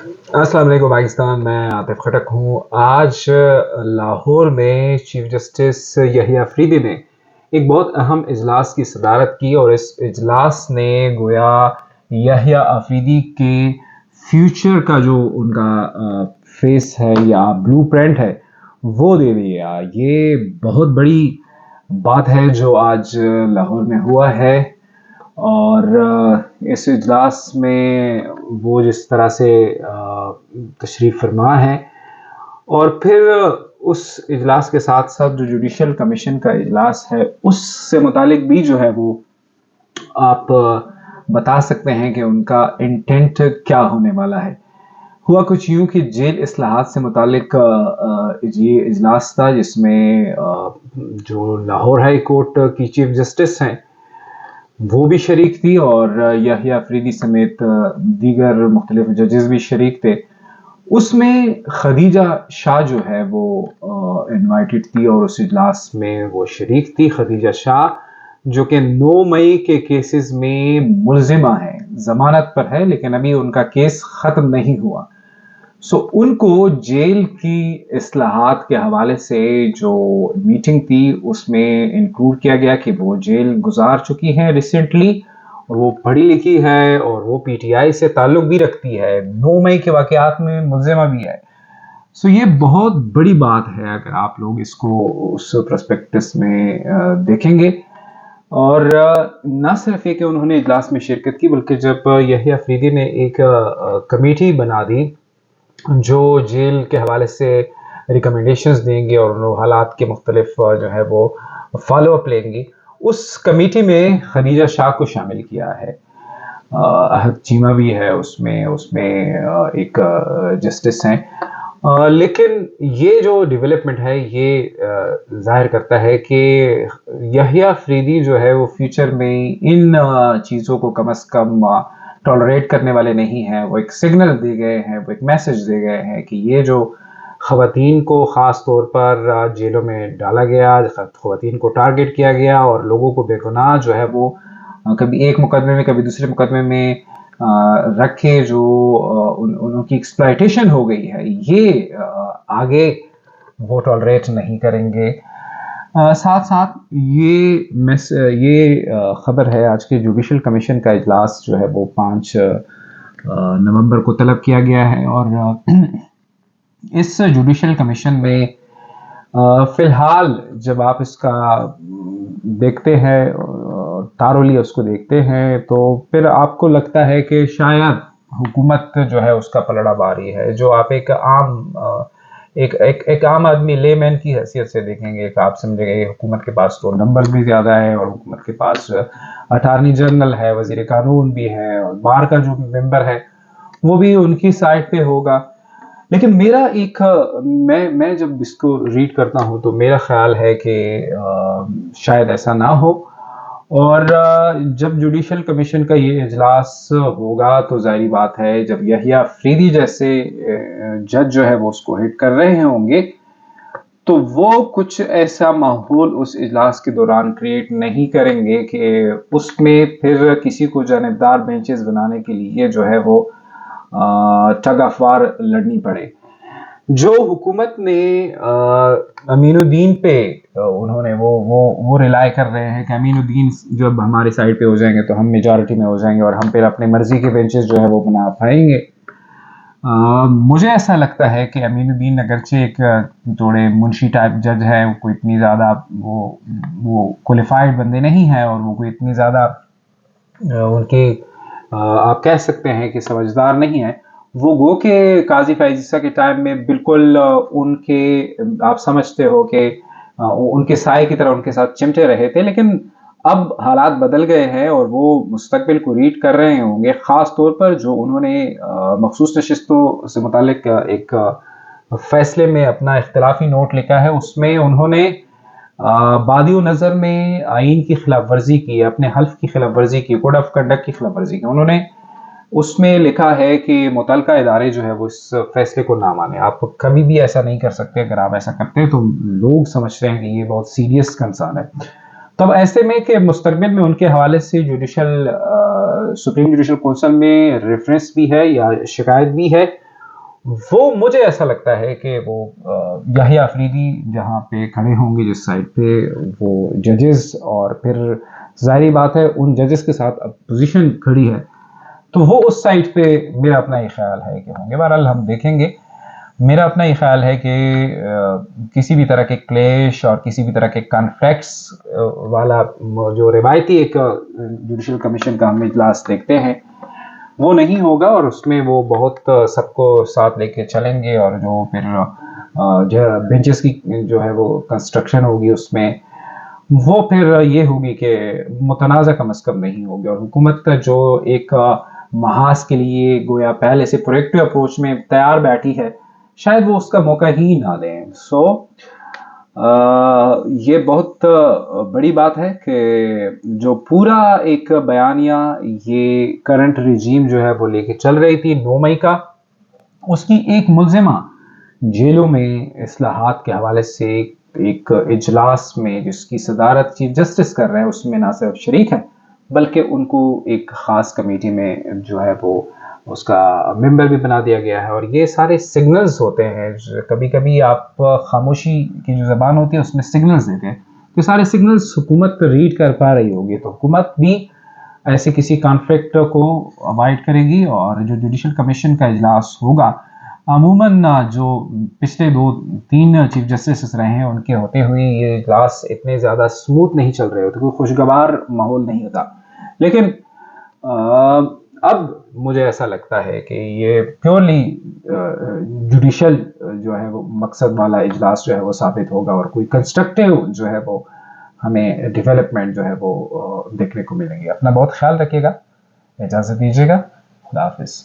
अस्सलाम वालेकुम पाकिस्तान। मैं आतिफ खटक हूँ। आज लाहौर में चीफ जस्टिस यहिया अफरीदी ने एक बहुत अहम इजलास की सदारत की और इस इजलास ने गोया यहिया अफरीदी के फ्यूचर का जो उनका फेस है या ब्लूप्रिंट है वो दे दिया। ये बहुत बड़ी बात है जो आज लाहौर में हुआ है। और इस इजलास में वो जिस तरह से तशरीफ़ फरमा है और फिर उस इजलास के साथ साथ जो जुडिशल कमीशन का इजलास है उससे मुतालिक भी जो है वो आप बता सकते हैं कि उनका इंटेंट क्या होने वाला है। हुआ कुछ यूं कि जेल इस्लाहात से मुतालिक ये इजलास था जिसमें जो लाहौर हाई कोर्ट की चीफ जस्टिस हैं वो भी शरीक थी और याहिया अफरीदी समेत दीगर मुख्तलिफ जजेस भी शरीक थे। उसमें खदीजा शाह जो है वो इनवाइटेड थी और उस इजलास में वो शरीक थी। खदीजा शाह जो कि 9 मई के केसेस में मुलजिमा है, जमानत पर है, लेकिन अभी उनका केस खत्म नहीं हुआ। सो उनको जेल की इस्लाहात के हवाले से जो मीटिंग थी उसमें इंक्लूड किया गया कि वो जेल गुजार चुकी हैं रिसेंटली और वो पढ़ी लिखी है और वो पीटीआई से ताल्लुक भी रखती है, 9 मई के वाकयात में मुलजिमा भी है। सो ये बहुत बड़ी बात है अगर आप लोग इसको उस प्रस्पेक्टिस में देखेंगे। और ना सिर्फ ये कि उन्होंने इजलास में शिरकत की बल्कि जब यही अफरीदी ने एक कमेटी बना दी जो जेल के हवाले से रिकमेंडेशंस देंगे और उन हालात के मुख्तलिफ जो है वो फॉलो अप लेंगी, उस कमेटी में खदीजा शाह को शामिल किया है। अहद चीमा भी है उसमें उसमें एक जस्टिस हैं। लेकिन ये जो डेवलपमेंट है ये जाहिर करता है कि यहिया अफरीदी जो है वो फ्यूचर में इन चीज़ों को कम अज़ कम टॉलरेट करने वाले नहीं हैं। वो एक सिग्नल दे गए हैं, वो एक मैसेज दे गए हैं कि ये जो ख़वातीन को ख़ास तौर पर जेलों में डाला गया, ख़वातीन को टारगेट किया गया और लोगों को बेगुनाह जो है वो कभी एक मुकदमे में कभी दूसरे मुकदमे में रखे जो उनकी एक्सप्लॉयटेशन हो गई है, ये आगे वो टॉलरेट नहीं करेंगे। साथ साथ ये खबर है आज के जुडिशल कमीशन का इजलास जो है वो 5 नवंबर को तलब किया गया है और इस जुडिशल कमीशन में फिलहाल जब आप इसका देखते हैं तारोली उसको देखते हैं तो फिर आपको लगता है कि शायद हुकूमत जो है उसका पलड़ा भारी है। जो आप एक आम आदमी लेमैन की हैसियत से देखेंगे, एक आप समझेंगे हुकूमत के पास तो नंबर भी ज़्यादा है और हुकूमत के पास अटारनी जनरल है, वजीर कानून भी है और बार का जो मेंबर है वो भी उनकी साइड पे होगा। लेकिन मेरा एक मैं जब इसको रीड करता हूँ तो मेरा ख्याल है कि शायद ऐसा ना हो। और जब जुडिशल कमीशन का ये इजलास होगा तो जाहिर बात है जब यहिया अफरीदी जैसे जज जो है वो उसको हिट कर रहे होंगे तो वो कुछ ऐसा माहौल उस इजलास के दौरान क्रिएट नहीं करेंगे कि उसमें फिर किसी को जानिबदार बेंचेस बनाने के लिए जो है वो टग ऑफ वार लड़नी पड़े। जो हुकूमत ने अमीनुद्दीन पे उन्होंने वो रिलाय कर रहे हैं कि अमीनुद्दीन जब हमारी साइड पे हो जाएंगे तो हम मेजॉरिटी में हो जाएंगे और हम फिर अपने मर्जी के बेंचेस जो है वो बना पाएंगे। मुझे ऐसा लगता है कि अमीनुद्दीन अगरचे एक थोड़े मुंशी टाइप जज है, कोई इतनी ज़्यादा वो क्वालिफाइड बंदे नहीं हैं और वो कोई इतनी ज़्यादा उनकी आप कह सकते हैं कि समझदार नहीं है। वो गो के काजी फैज़ ईसा के टाइम में बिल्कुल उनके आप समझते हो कि उनके साए की तरह उनके साथ चिमटे रहे थे, लेकिन अब हालात बदल गए हैं और वो मुस्तकबिल को रीड कर रहे होंगे। ख़ास तौर पर जो उन्होंने मखसूस नशिस्तों से मुतालिक एक फैसले में अपना इख्तिलाफी नोट लिखा है, उसमें उन्होंने बादियो नज़र में आइन की खिलाफ वर्जी की, अपने हल्फ की खिलाफ वर्जी की, कोड ऑफ कंडक्ट की खिलाफ वर्जी की। उन्होंने उसमें लिखा है कि मुतलका इदारे जो है वो इस फैसले को ना माने। आप कभी भी ऐसा नहीं कर सकते, अगर आप ऐसा करते हैं तो लोग समझते हैं कि ये बहुत सीरियस कंसर्न है। तब ऐसे में कि मुस्तकबिल में उनके हवाले से सुप्रीम जुडिशल काउंसिल में रेफरेंस भी है या शिकायत भी है वो मुझे ऐसा लगता है कि वो याहिया अफरीदी जहाँ पे खड़े होंगे जिस साइड पे, वो जजेस, और फिर ज़ाहिर बात है उन जजेस के साथ अपोजिशन खड़ी है, तो वो उस साइड पे मेरा अपना ये ख्याल है कि होंगे। बहरहाल हम देखेंगे। मेरा अपना ये ख्याल है कि किसी भी तरह के क्लेश और किसी भी तरह के कॉन्फ्लिक्ट्स वाला जो रिवायती एक जुडिशल कमीशन का हम इजलास देखते हैं वो नहीं होगा, और उसमें वो बहुत सबको साथ लेके चलेंगे, और जो फिर जो बेंचेस की जो है वो कंस्ट्रक्शन होगी उसमें वो फिर ये होगी कि मुतनाज़ा कम अज़ कम नहीं होगी, और हुकूमत का जो एक महाज के लिए गोया पहले से प्रोएक्टिव अप्रोच में तैयार बैठी है, शायद वो उसका मौका ही ना दें। ये बहुत बड़ी बात है कि जो पूरा एक बयानिया ये करंट रिजीम जो है वो लेके चल रही थी 9 मई का, उसकी एक मुल्जिमा जेलों में इस्लाहात के हवाले से एक इजलास में जिसकी सदारत चीफ जस्टिस कर रहे हैं उसमें ना सिर्फ शरीक है, बल्कि उनको एक ख़ास कमेटी में जो है वो उसका मेंबर भी बना दिया गया है। और ये सारे सिग्नल्स होते हैं, कभी कभी आप खामोशी की जो ज़बान होती है उसमें सिग्नल्स देते हैं, तो सारे सिग्नल्स हुकूमत रीड कर पा रही होगी, तो हुकूमत भी ऐसे किसी कॉन्फ्लिक्ट को अवॉइड करेगी। और जो जुडिशल कमीशन का इजलास होगा, अमूमन जो पिछले 2-3 चीफ जस्टिस रहे हैं उनके होते हुए ये इजलास इतने ज़्यादा स्मूथ नहीं चल रहे होते, कोई खुशगवार माहौल नहीं होता। लेकिन अब मुझे ऐसा लगता है कि ये प्योरली जुडिशल जो है वो मकसद वाला इजलास जो है वो साबित होगा, और कोई कंस्ट्रक्टिव जो है वो हमें डेवलपमेंट जो है वो देखने को मिलेंगे। अपना बहुत ख्याल रखिएगा, इजाज़त दीजिएगा, खुदा हाफिज़।